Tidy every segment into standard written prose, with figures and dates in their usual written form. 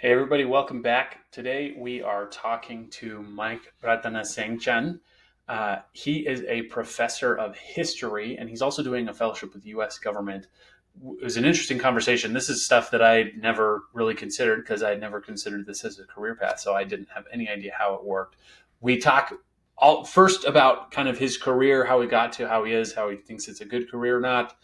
Hey everybody, welcome back. Today we are talking to Mike Rattanasengchan. He is a professor of history and he's also doing a fellowship with the US government. It was an interesting conversation. This is stuff that I never really considered because I had never considered this as a career path, so I didn't have any idea how it worked. We talk all first about kind of his career, how he got to how he is, how he thinks it's a good career or not.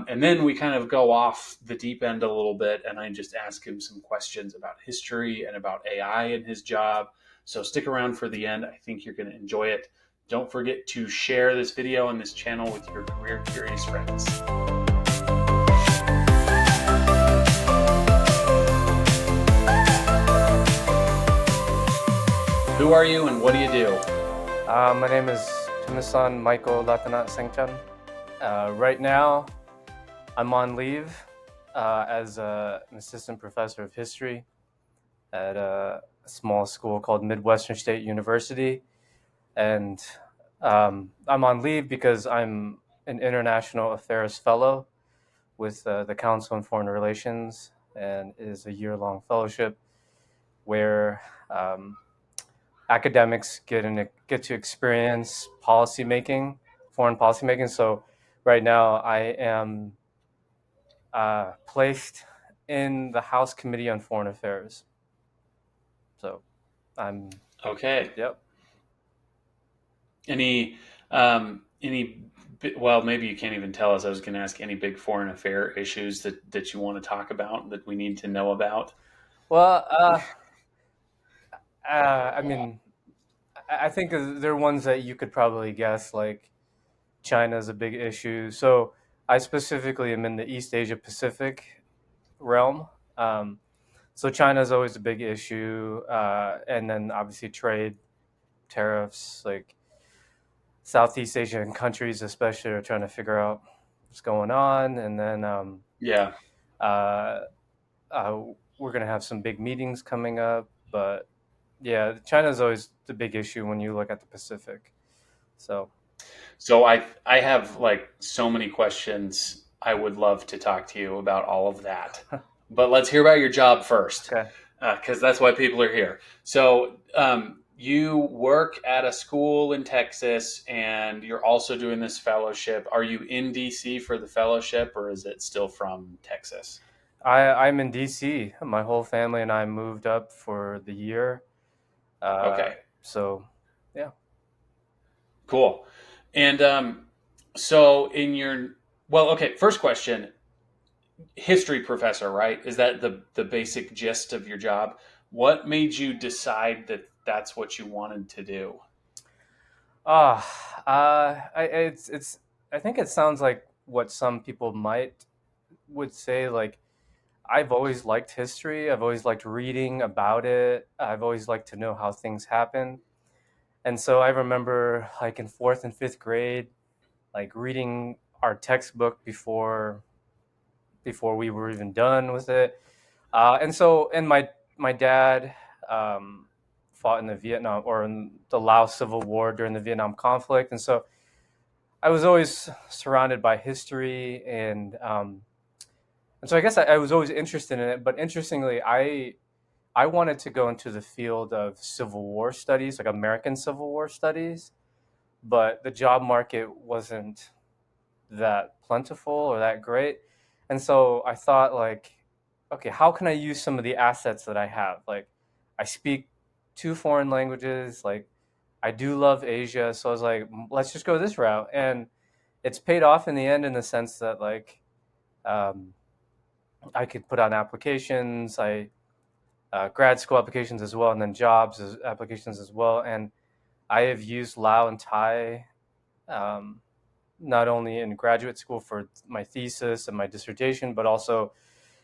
And then we kind of go off the deep end a little bit, and I just ask him some questions about history and about AI and his job. So stick around for the end. I think you're going to enjoy it. Don't forget to share this video and this channel with your career curious friends. Who are you and what do you do? My name is Tunasan Michael Rattanasengchan. Right now, I'm on leave as an assistant professor of history at a small school called Midwestern State University. And I'm on leave because I'm an international affairs fellow with the Council on Foreign Relations, and it is a year-long fellowship where academics get to experience policy making, foreign policy making. So right now I am placed in the House Committee on Foreign Affairs. So I'm Okay. yep. Any well, maybe you can't even tell us. I was going to ask any big foreign affair issues that you want to talk about that we need to know about. Well, I mean, I think there are ones that you could probably guess, like China is a big issue. So I specifically am in the East Asia Pacific realm. Um, so China is always a big issue, and then obviously trade, tariffs, like Southeast Asian countries especially are trying to figure out what's going on, and then Yeah. uh, uh, we're gonna have some big meetings coming up. But yeah, China is always the big issue when you look at the Pacific. So So I have like so many questions. I would love to talk to you about all of that. But let's hear about your job first, okay. because that's why people are here. So you work at a school in Texas, and you're also doing this fellowship. Are you in DC for the fellowship, or is it still from Texas? I'm in DC. My whole family and I moved up for the year. Uh, Okay, so yeah. cool. And so in your well, okay. First question: history professor, right? Is that the basic gist of your job? What made you decide that that's what you wanted to do? Ah, it's. I think it sounds like what some people might would say. Like I've always liked history. I've always liked reading about it. I've always liked to know how things happen. And so I remember, like in fourth and fifth grade, like reading our textbook before we were even done with it. And my dad fought in the Vietnam or in the Laos Civil War during the Vietnam conflict, and so I was always surrounded by history, and so I guess I was always interested in it. But interestingly, I wanted to go into the field of Civil War studies, like American Civil War studies, but the job market wasn't that plentiful or that great. And so I thought, like, okay, how can I use some of the assets that I have? Like, I speak two foreign languages, like I do love Asia, so I was like, let's just go this route. And it's paid off in the end in the sense that like um, I could put on applications, I grad school applications as well, and then applications as well. And I have used Lao and Thai um, not only in graduate school for my thesis and my dissertation, but also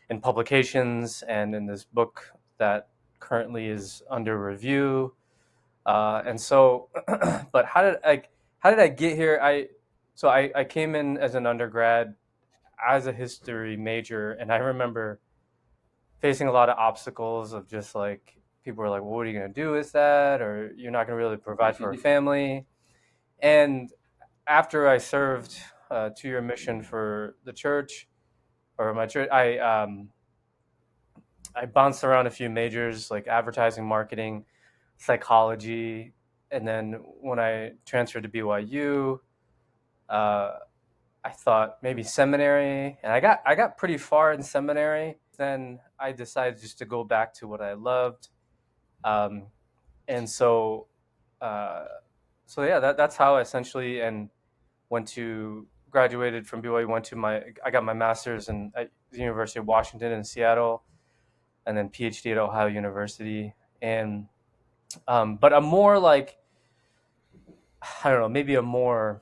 in publications and in this book that currently is under review. And so, but how did I get here? I came in as an undergrad as a history major, and I remember facing a lot of obstacles of just like people were like, well, what are you going to do with that? Or you're not going to really provide for a family. And after I served a 2 year mission for the church or my church, I bounced around a few majors like advertising, marketing, psychology, and then when I transferred to BYU, uh, I thought maybe seminary, and I got pretty far in seminary. Then I decided just to go back to what I loved, um, and uh, so yeah, that's how I essentially and went to graduated from BYU. Went to my I got my master's at the University of Washington in Seattle, and then PhD at Ohio University. And but a more like I don't know, maybe a more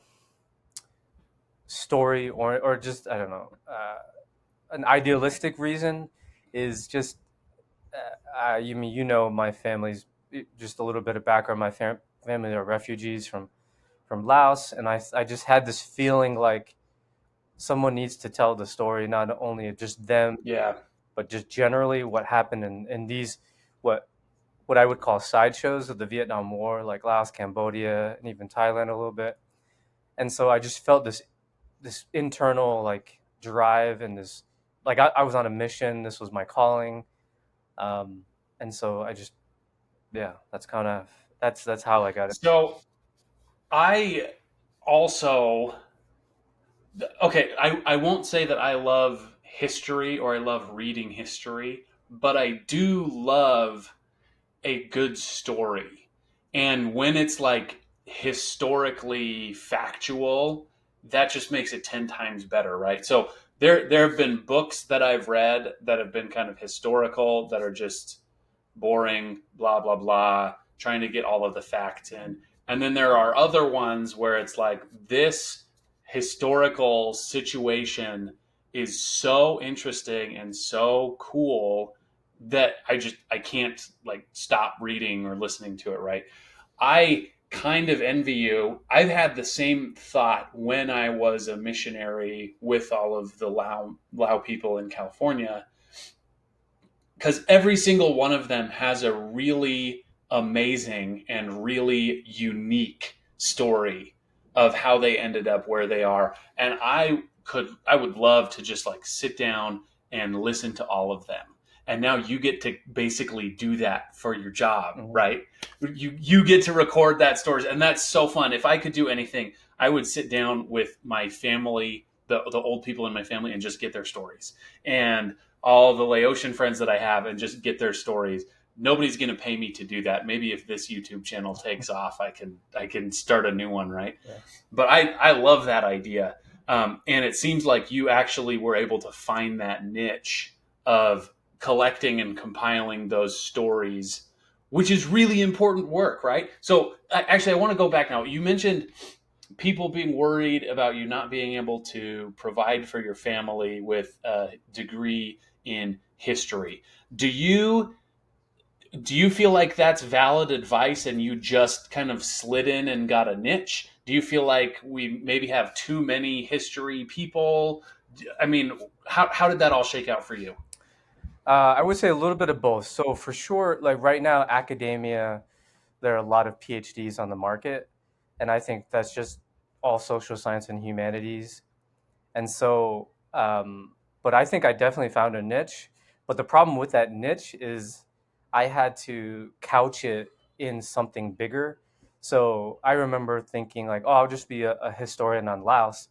story or just I don't know, an idealistic reason is just you mean my family's just a little bit of background. My family are refugees from Laos, and I just had this feeling like someone needs to tell the story, not only just them, Yeah. but just generally what happened in these what what I would call sideshows of the Vietnam War, like Laos, Cambodia, and even Thailand a little bit. And so I just felt this internal like drive and this like I was on a mission. This was my calling, um, and so I just yeah, that's how I got it. So I also, okay, I won't say that I love history or I love reading history, but I do love a good story. And when it's like historically factual, that just makes it 10 times better, right? So there have been books that I've read that have been kind of historical that are just boring, blah, blah, blah, trying to get all of the facts in. And then there are other ones where it's like this historical situation is so interesting and so cool that I can't like stop reading or listening to it, right? I kind of envy you. I've had the same thought when I was a missionary with all of the Lao people in California, because every single one of them has a really amazing and really unique story of how they ended up where they are. And I would love to just like sit down and listen to all of them. And now you get to basically do that for your job, Mhm. right? You get to record that stories, and that's so fun. If I could do anything, I would sit down with my family, the old people in my family, and just get their stories. And all the Laotian friends that I have and just get their stories. Nobody's going to pay me to do that. Maybe if this YouTube channel takes off, I can start a new one, right? Yeah. But I love that idea, and it seems like you actually were able to find that niche of collecting and compiling those stories, which is really important work, right? So actually, I want to go back now. You mentioned people being worried about you not being able to provide for your family with a degree in history. Do you do you feel like that's valid advice and you just kind of slid in and got a niche? Do you feel like we maybe have too many history people? I mean, how did that all shake out for you? I would say a little bit of both. So for sure, like right now, academia, there are a lot of PhDs on the market, and I think that's just all social science and humanities. And so, but I think I definitely found a niche. But the problem with that niche is I had to couch it in something bigger. So I remember thinking like, oh, I'll just be a historian on Laos,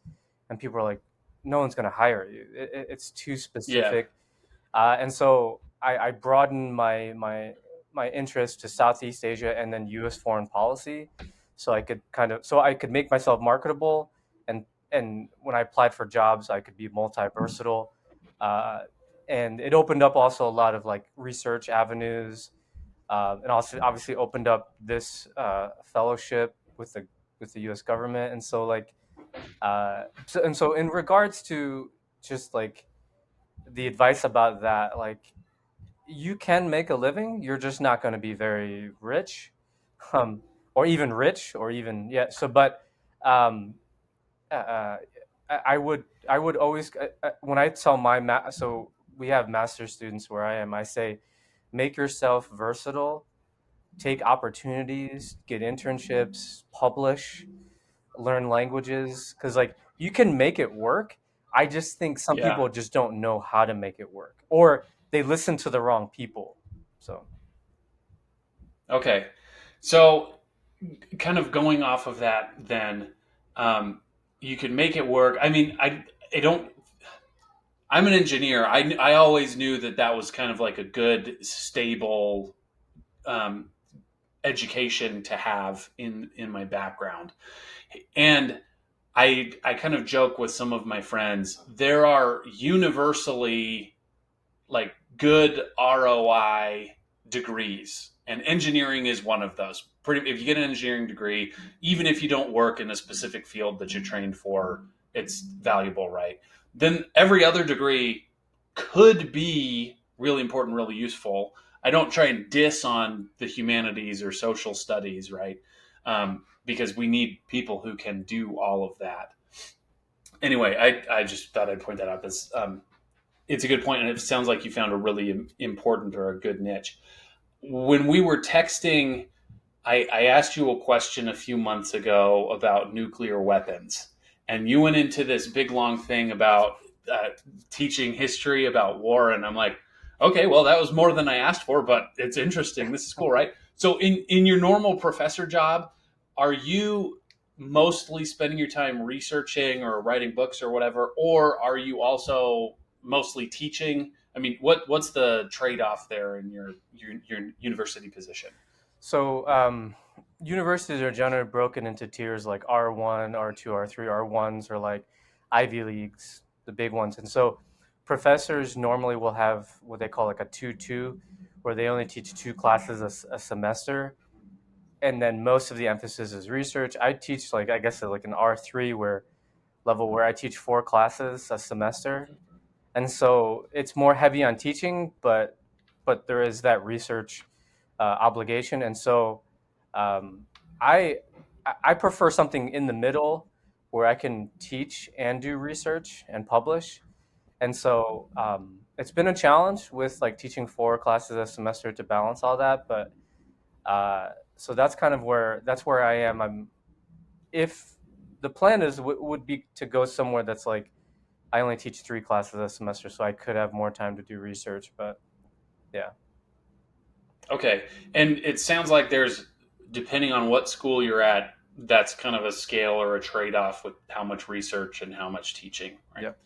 and people are like, no one's going to hire you. It's too Yeah, specific. And so I broadened my interest to Southeast Asia and then U.S. foreign policy, so I could make myself marketable, and when I applied for jobs, I could be multi versatile, uh, and it opened up also a lot of like research avenues, and also obviously opened up this fellowship with the U.S. government, and so like so in regards to just like the advice about that, like you can make a living, you're just not going to be very rich, um, or even rich, or even yeah. So, but um, I would always when I tell so we have master students where I am. I say, make yourself versatile, take opportunities, get internships, publish, learn languages, because like you can make it work. I just think some yeah, people just don't know how to make it work, or they listen to the wrong people. So Okay. So, kind of going off of that, then um, you could make it work. I mean, I don't. I'm an engineer. I always knew that that was kind of like a good, stable um, education to have in my background. And I kind of joke with some of my friends. There are universally like good ROI degrees, and engineering is one of those. Pretty, if you get an engineering degree, even if you don't work in a specific field that you're trained for, it's valuable, right? Then every other degree could be really important, really useful. I don't try and diss on the humanities or social studies, right? Because we need people who can do all of that. Anyway, I just thought I'd point that out. That's it's a good point, and it sounds like you found a really important or a good niche. When we were texting, I asked you a question a few months ago about nuclear weapons, and you went into this big long thing about uh, teaching history about war, and I'm like, okay, well, that was more than I asked for, but it's interesting. This is cool, right? So, in your normal professor job, are you mostly spending your time researching or writing books or whatever, or are you also mostly teaching? I mean, what's the trade off there in your university position? so universities are generally broken into tiers like R1, R2, R3. R1s are like Ivy Leagues, the big ones. And so professors normally will have what they call like a 2-2, where they only teach two classes a semester. And then most of the emphasis is research. I teach like, I guess like an R3 where level where I teach four classes a semester. And so it's more heavy on teaching, but there is that research obligation. And so um, I I prefer something in the middle where I can teach and do research and publish. And so it's been a challenge with like teaching four classes a semester to balance all that. But so that's where I am. I'm if the plan is would be to go somewhere that's like I only teach three classes a semester, so I could have more time to do research. But yeah, Okay. And it sounds like there's, depending on what school you're at, that's kind of a scale or a trade off with how much research and how much teaching, right? yep.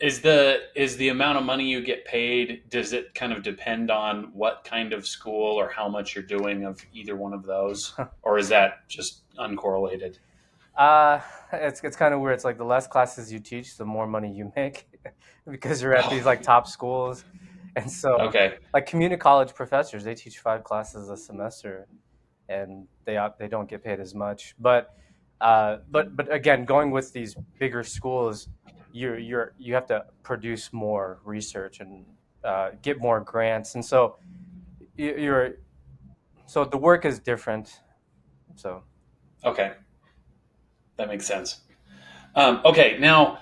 Is the amount of money you get paid, does it kind of depend on what kind of school or how much you're doing of either one of those? Or is that just uncorrelated? Uh, it's kind of weird. It's like the less classes you teach, the more money you make, because you're at these like top schools, and so Okay. like community college professors, they teach five classes a semester, and they don't get paid as much. But again, going with these bigger schools, you have to produce more research and get more grants, and so you're so the work is different. So Okay. That makes sense. Okay. Now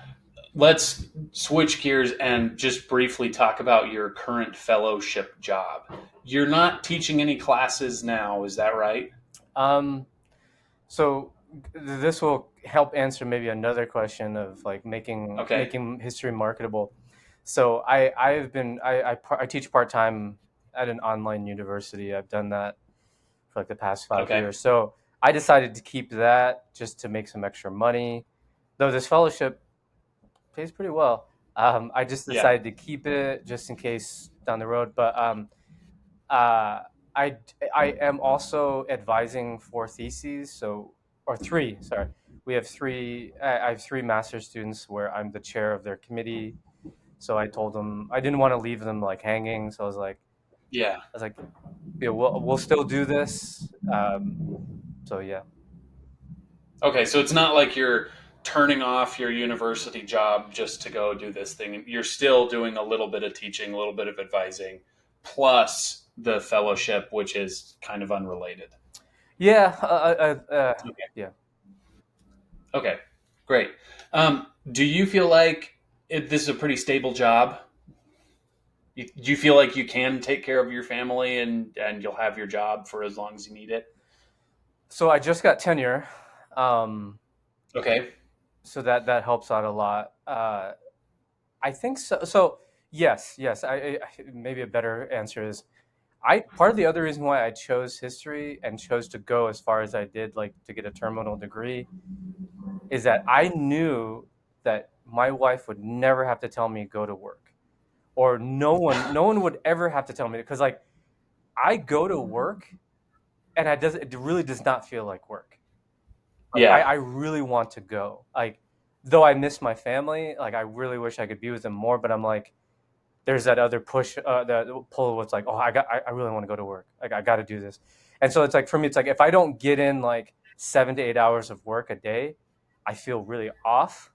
let's switch gears and just briefly talk about your current fellowship job. You're not teaching any classes now, is that right? um, So this will help answer maybe another question of like Okay. making history marketable. So I teach part time at an online university. I've done that for like the past five Okay. years. So I decided to keep that just to make some extra money. Though this fellowship pays pretty well, I just Yeah. decided to keep it just in case down the road. But uh, I I am also advising four theses, so or three. Sorry, we have three. I have three master's students where I'm the chair of their committee. So I told them I didn't want to leave them like hanging. So Yeah. I was like, yeah, we'll still do this. So yeah. Okay. So it's not like you're turning off your university job just to go do this thing. You're still doing a little bit of teaching, a little bit of advising, plus the fellowship, which is kind of unrelated. Yeah, Okay. yeah. Okay. Great. Do you feel like this is a pretty stable job? Do you feel like you can take care of your family and you'll have your job for as long as you need it? So I just got tenure, um, Okay. so that helps out a lot. I think so. So yes, yes. Maybe a better answer is I part of the other reason why I chose history and chose to go as far as I did, like to get a terminal degree, is that I knew that my wife would never have to tell me go to work, or no one would ever have to tell me, because like I go to work and it really does not feel like work. Like Yeah, I really want to go. Like though I miss my family, like I really wish I could be with them more, but I'm like there's that other push, that pull. What's like, oh, I really want to go to work. Like I got to do this, and so it's like for me, it's like if I don't get in like 7 to 8 hours of work a day, I feel really off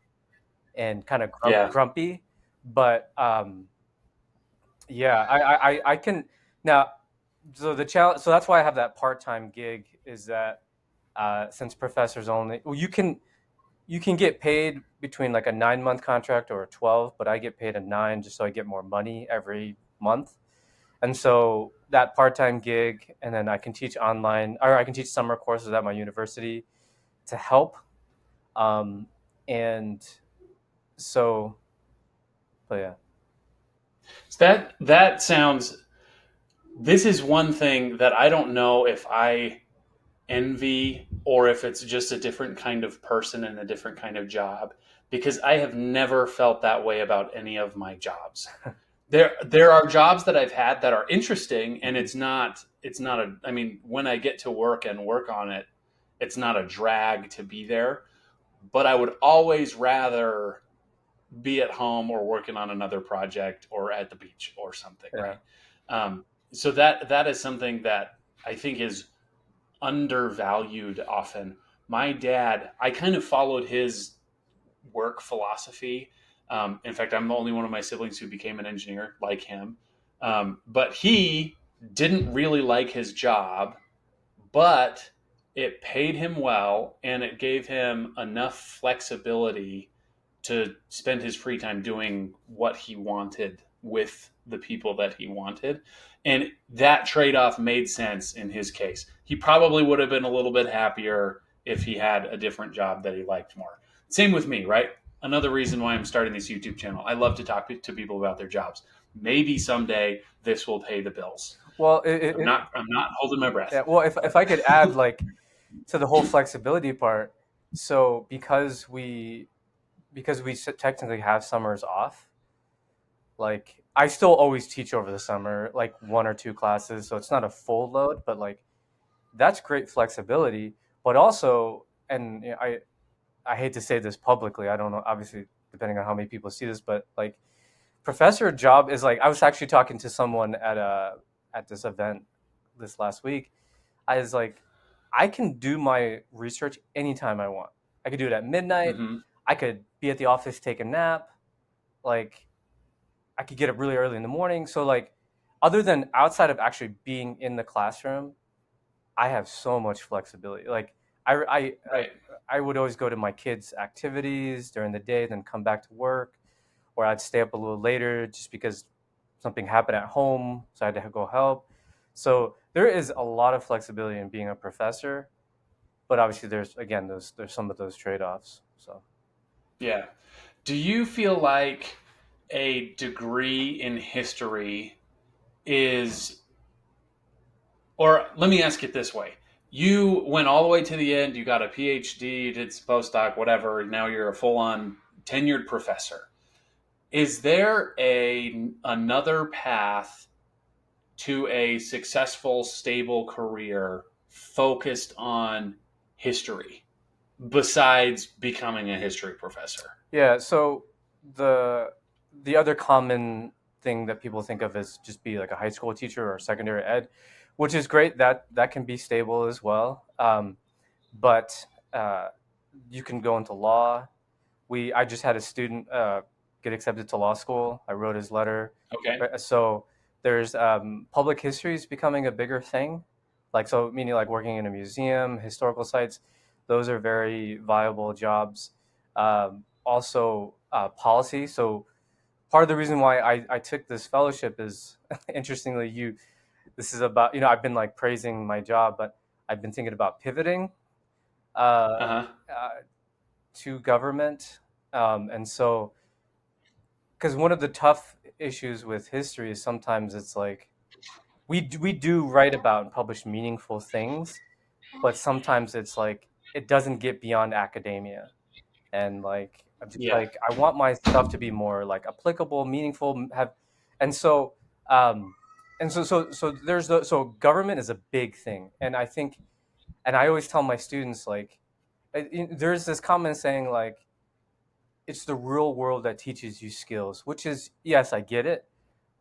and kind of yeah. grumpy. But yeah, I can now. So the challenge. So that's why I have that part time gig. Is that since professors only, well, you can get paid between like a 9 month contract or a 12, but I get paid a nine just so I get more money every month. And so that part time gig, and then I can teach online, or I can teach summer courses at my university to help. Um, and so, but yeah, So that sounds. This is one thing that I don't know if I envy or if it's just a different kind of person and a different kind of job, because I have never felt that way about any of my jobs. There are jobs that I've had that are interesting, and it's not a, I mean, when I get to work and work on it, it's not a drag to be there, but I would always rather be at home or working on another project or at the beach or something, yeah, right? So that is something that I think is undervalued often. My dad, I kind of followed his work philosophy. In fact, I'm the only one of my siblings who became an engineer like him. But he didn't really like his job, but it paid him well and it gave him enough flexibility to spend his free time doing what he wanted with the people that he wanted. And that trade off made sense in his case. He probably would have been a little bit happier if he had a different job that he liked more. Same with me, right? Another reason why I'm starting this YouTube channel. I love to talk to people about their jobs. Maybe someday this will pay the bills. well, I'm not holding my yeah, breath. well, if But I could add like to the whole flexibility part, so because we technically have summers off, like I still always teach over the summer, like one or two classes, so it's not a full load, but like that's great flexibility. But also, and you know, I hate to say this publicly, I don't know, obviously depending on how many people see this, but like professor job is like I was actually talking to someone at this event this last week. I was like, I can do my research anytime I want. I could do it at midnight. mhm. I could be at the office, take a nap. Like I could get up really early in the morning. So like, other than outside of actually being in the classroom, I have so much flexibility. Like I I I, Right. I would always go to my kids' activities during the day, then come back to work, or I'd stay up a little later just because something happened at home, so I had to go help. So there is a lot of flexibility in being a professor, but obviously there's again there's some of those trade-offs. So Yeah. Do you feel like a degree in history is, or let me ask it this way. You went all the way to the end, you got a PhD, you did postdoc, whatever, now you're a full on tenured professor. Is there another path to a successful, stable career focused on history besides becoming a history professor? yeah, so the the other common thing that people think of is just be like a high school teacher or secondary ed, which is great. That can be stable as well. But you can go into law. I just had a student get accepted to law school. I wrote his letter. Okay. So there's public history is becoming a bigger thing, like so meaning like working in a museum, historical sites. Those are very viable jobs. Also policy. So part of the reason why I took this fellowship is interestingly you. This is about I've been like praising my job, but I've been thinking about pivoting. Uh, Uh huh. uh, to government. And so because one of the tough issues with history is sometimes it's like we do write about and publish meaningful things, but sometimes it's like it doesn't get beyond academia. And like I'm just Yeah. like I want my stuff to be more like applicable, meaningful, have and so um so there's the so government is a big thing. And I think and I always tell my students like there's this common saying like it's the real world that teaches you skills, which is yes, I get it,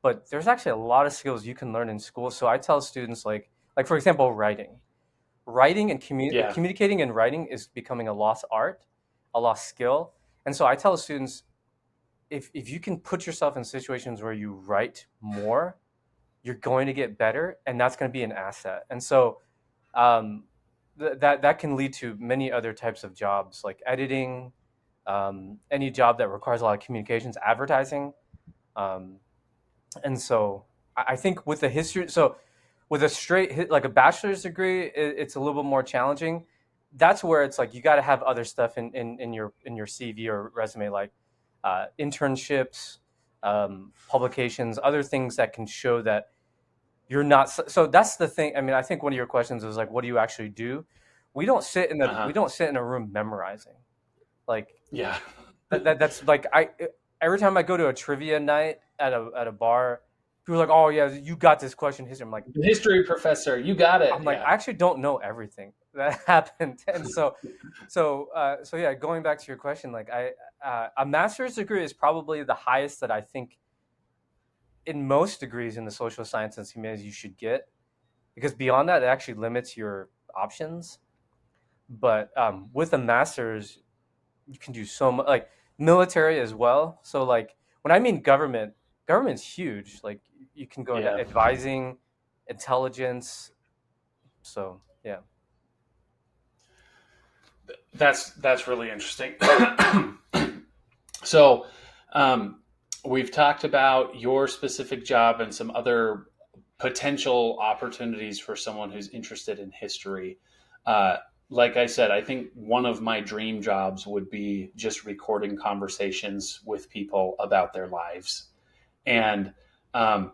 but there's actually a lot of skills you can learn in school. So I tell students like for example, writing and Yeah. communicating and writing is becoming a lost art, a lost skill. And so I tell students if you can put yourself in situations where you write more, you're going to get better, and that's going to be an asset. And so um, that can lead to many other types of jobs like editing, any job that requires a lot of communications, advertising. Um, and so I think with the history, so with a like a bachelor's degree, it's a little bit more challenging. That's where it's like you got to have other stuff in your CV or resume, like internships, publications, other things that can show that you're not. So that's the thing. I mean, I think one of your questions was like, what do you actually do? We Uh-huh. don't sit in a room memorizing. Like Yeah. that's like I every time I go to a trivia night at a bar, people are like, "Oh yeah, you got this question history." History professor, you got it. I'm like, Yeah. I actually don't know everything that happened, and so yeah. Going back to your question, like a master's degree is probably the highest that I think in most degrees in the social science and humanities you should get, because beyond that, it actually limits your options. But with a master's, you can do so much like military as well. So like when I mean government, government's huge. Like you can go into Yeah. advising, intelligence. So yeah. That's really interesting. So, um, we've talked about your specific job and some other potential opportunities for someone who's interested in history. Uh, like I said, I think one of my dream jobs would be just recording conversations with people about their lives. And um,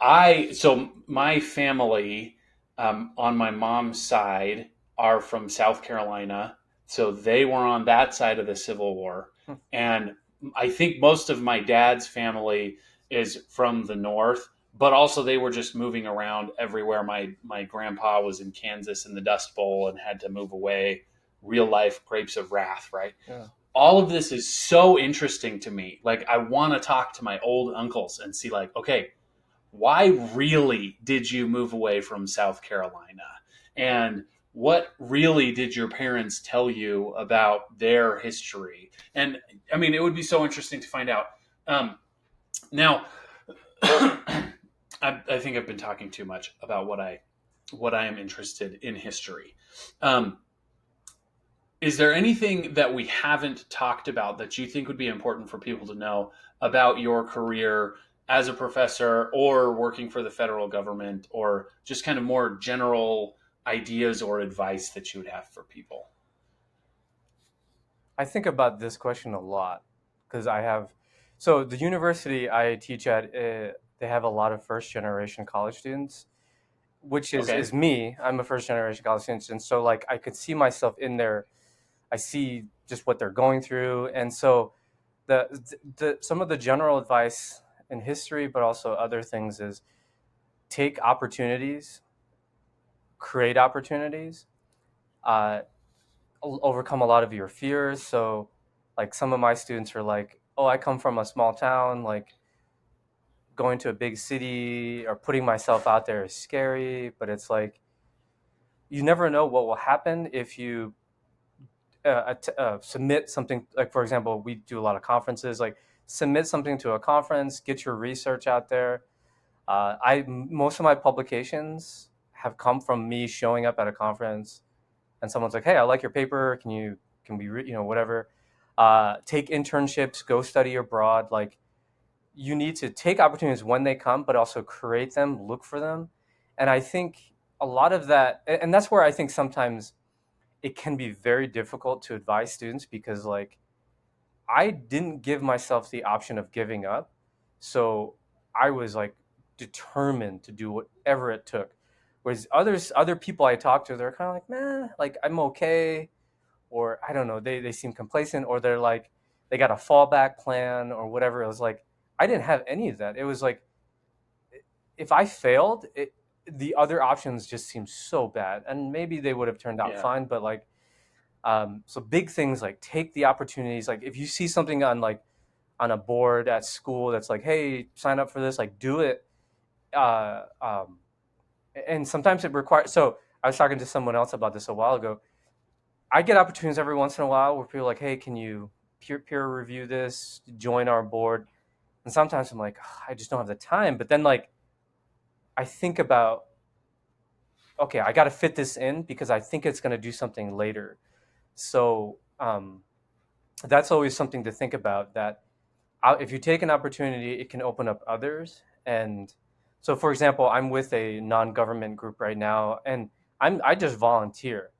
my family on my mom's side are from South Carolina, so they were on that side of the Civil War, Hmm. and I think most of my dad's family is from the North, but also they were just moving around everywhere. My grandpa was in Kansas in the Dust Bowl and had to move away. Real life grapes of wrath, right? Yeah. All of this is so interesting to me. Like I want to talk to my old uncles and see like, okay, why really did you move away from South Carolina? And what really did your parents tell you about their history? And I mean, it would be so interesting to find out. Now, I think I've been talking too much about what I am interested in history. Um, is there anything that we haven't talked about that you think would be important for people to know about your career as a professor or working for the federal government, or just kind of more general ideas or advice that you would have for people? I think about this question a lot because I have so the university I teach at they have a lot of first generation college students, which Okay. is me. I'm a first generation college student, and so like I could see myself in there. I see just what they're going through, and so the some of the general advice in history, but also other things is take opportunities, create opportunities, uh, overcome a lot of your fears. So, like some of my students are like, "Oh, I come from a small town. Like going to a big city or putting myself out there is scary." But it's like you never know what will happen if you submit something. Like for example, we do a lot of conferences. Like submit something to a conference, get your research out there. I most of my publications have come from me showing up at a conference and someone's like, "Hey, I like your paper. Can we whatever." Take internships, go study abroad. Like you need to take opportunities when they come, but also create them, look for them, and I think a lot of that, and that's where I think sometimes it can be very difficult to advise students because like I didn't give myself the option of giving up. So I was like determined to do whatever it took. Whereas other people I talked to, they're kind of like, nah, like I'm okay. Or I don't know, they seem complacent, or they're like, they got a fallback plan or whatever. It was like, I didn't have any of that. It was like, if I failed, the other options just seemed so bad. And maybe they would have turned out Yeah. fine, but like, so big things like take the opportunities. Like if you see something on like on a board at school that's like, hey, sign up for this, like do it. Uh, um, and sometimes it requires. So I was talking to someone else about this a while ago. I get opportunities every once in a while where people are like, hey, can you peer review this, join our board? And sometimes I'm like, "Ugh, I just don't have the time. But then like I think about, okay, I got to fit this in because I think it's going to do something later. So that's always something to think about. That if you take an opportunity, it can open up others. And so, for example, I'm with a non-government group right now, and I just volunteer.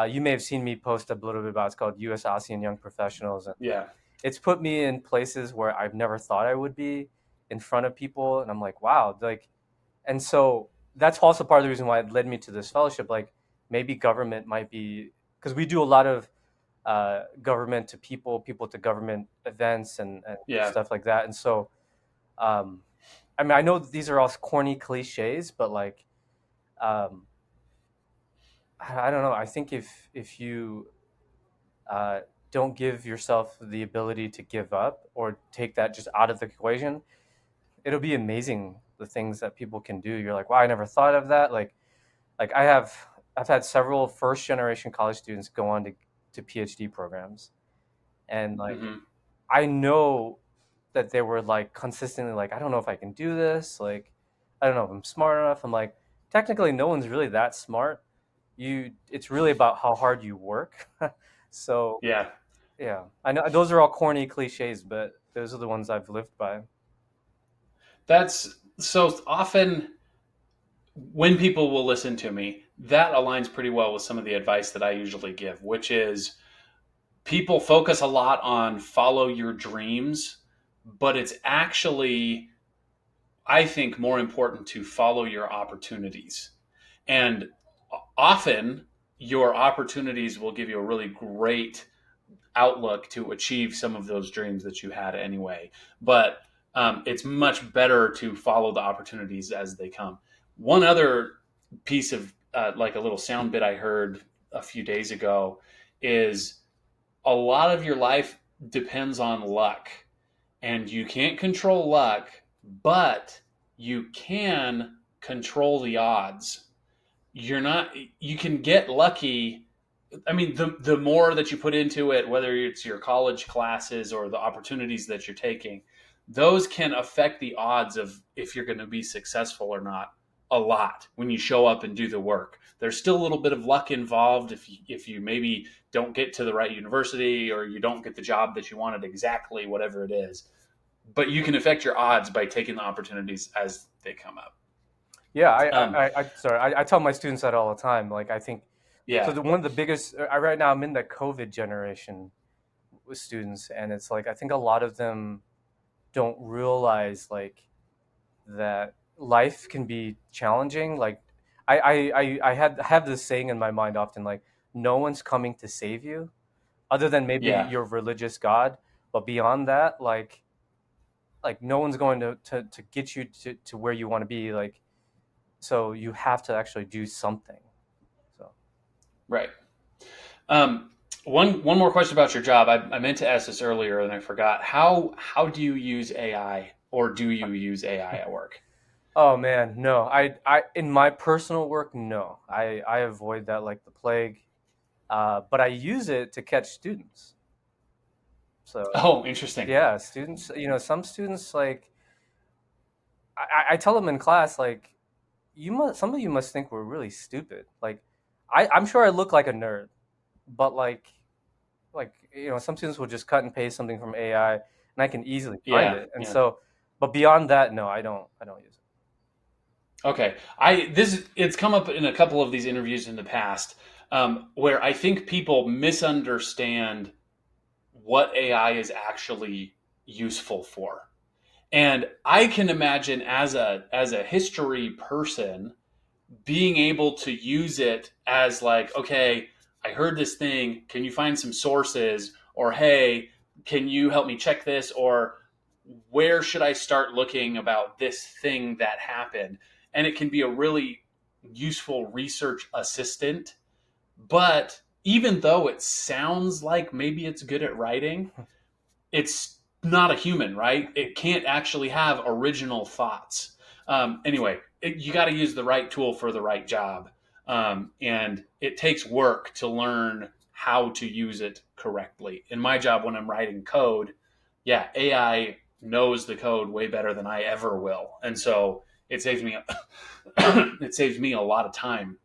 You may have seen me post a little bit about, it's called U.S. ASEAN Young Professionals, and Yeah. it's put me in places where I've never thought I would be in front of people, and I'm like, wow, like, and so that's also part of the reason why it led me to this fellowship. Like, maybe government might be, because we do a lot of government to people, people to government events and Yeah. stuff like that, and so um, I mean, I know these are all corny cliches, but like, um, I don't know. I think if you uh, don't give yourself the ability to give up or take that just out of the equation, it'll be amazing the things that people can do. You're like, wow, I never thought of that. Like I've had several first generation college students go on to PhD programs, and like Hmm. I know that they were like consistently like, I don't know if I can do this. Like, I don't know if I'm smart enough. I'm like, technically, no one's really that smart. It's really about how hard you work. So Yeah. yeah, I know those are all corny cliches, but those are the ones I've lived by. That's so often when people will listen to me, that aligns pretty well with some of the advice that I usually give, which is people focus a lot on follow your dreams, but it's actually, I think, more important to follow your opportunities. And often your opportunities will give you a really great outlook to achieve some of those dreams that you had anyway. But it's much better to follow the opportunities as they come. One other piece of like a little sound bit I heard a few days ago is a lot of your life depends on luck, and you can't control luck, but you can control the odds. You're not, you can get lucky. I mean, the more that you put into it, whether it's your college classes or the opportunities that you're taking, those can affect the odds of if you're going to be successful or not a lot when you show up and do the work. There's still a little bit of luck involved if you maybe don't get to the right university or you don't get the job that you wanted exactly, whatever it is. But you can affect your odds by taking the opportunities as they come up. Yeah, Um, sorry, I tell my students that all the time. Like, I think so. yeah, One of the biggest, right now, I'm in the COVID generation with students, and it's like I think a lot of them don't realize like that life can be challenging. Like, I had have this saying in my mind often, like, no one's coming to save you, other than maybe yeah, your religious God, but beyond that, like no one's going to get you to where you want to be. Like, so you have to actually do something. So right. Um, one more question about your job. I meant to ask this earlier and I forgot. How do you use AI, or do you use AI at work? oh man, no, I in my personal work, no, I avoid that like the plague. But I use it to catch students. So Oh, interesting. yeah, students, some students like I tell them in class like, some of you must think we're really stupid. Like I'm sure I look like a nerd, but like some students will just cut and paste something from AI and I can easily find Yeah, it. And yeah. so, but beyond that, no, I don't use it. Okay. It's come up in a couple of these interviews in the past, where I think people misunderstand what AI is actually useful for. And I can imagine as a history person being able to use it as like, okay, I heard this thing. Can you find some sources? Or hey, can you help me check this? Or where should I start looking about this thing that happened? And it can be a really useful research assistant. But even though it sounds like maybe it's good at writing, it's not a human, right? It can't actually have original thoughts. Anyway, you got to use the right tool for the right job. And it takes work to learn how to use it correctly. In my job, when I'm writing code, yeah, AI knows the code way better than I ever will. And so it saves me, it saves me a lot of time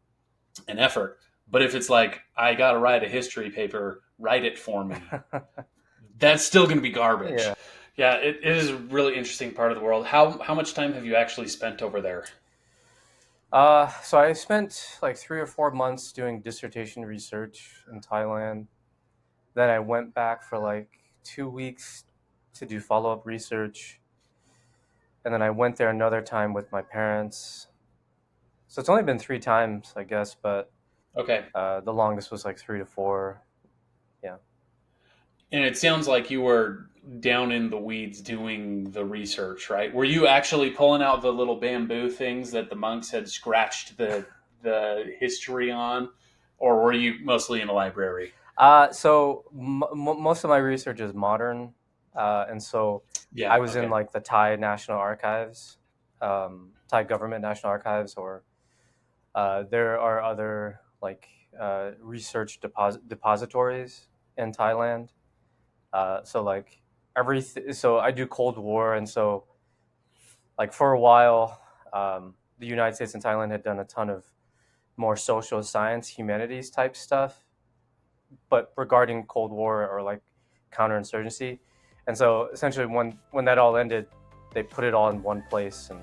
and effort. But if it's like, I got to write a history paper, write it for me, that's still going to be garbage. Yeah. Yeah, it is a really interesting part of the world. How much time have you actually spent over there? So I spent like 3 or 4 months doing dissertation research in Thailand. Then I went back for like 2 weeks to do follow up research. And then I went there another time with my parents. So it's only been 3 times, I guess, but Okay, the longest was like 3 to 4. Yeah. and it sounds like you were down in the weeds doing the research, right? Were you actually pulling out the little bamboo things that the monks had scratched the history on, or were you mostly in a library? Most of my research is modern, and so I Yeah. was in Okay. like the Thai National Archives, Thai Government National Archives, or there are other like research depositories in Thailand. So like so I do Cold War, and so like for a while, the United States and Thailand had done a ton of more social science, humanities type stuff, but regarding Cold War or like counterinsurgency. And so essentially, when that all ended, they put it all in one place, and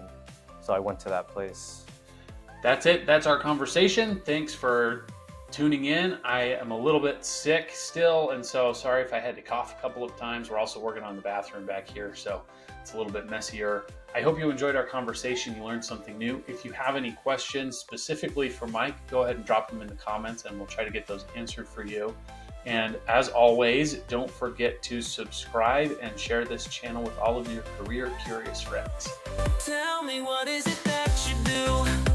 so I went to that place. That's it. That's our conversation. Thanks for tuning in. I am a little bit sick still, and so sorry if I had to cough a couple of times. We're also working on the bathroom back here, so it's a little bit messier. I hope you enjoyed our conversation. You learned something new. If you have any questions specifically for Mike, go ahead and drop them in the comments, and we'll try to get those answered for you. And as always, don't forget to subscribe and share this channel with all of your career curious friends. Tell me, what is it that you do?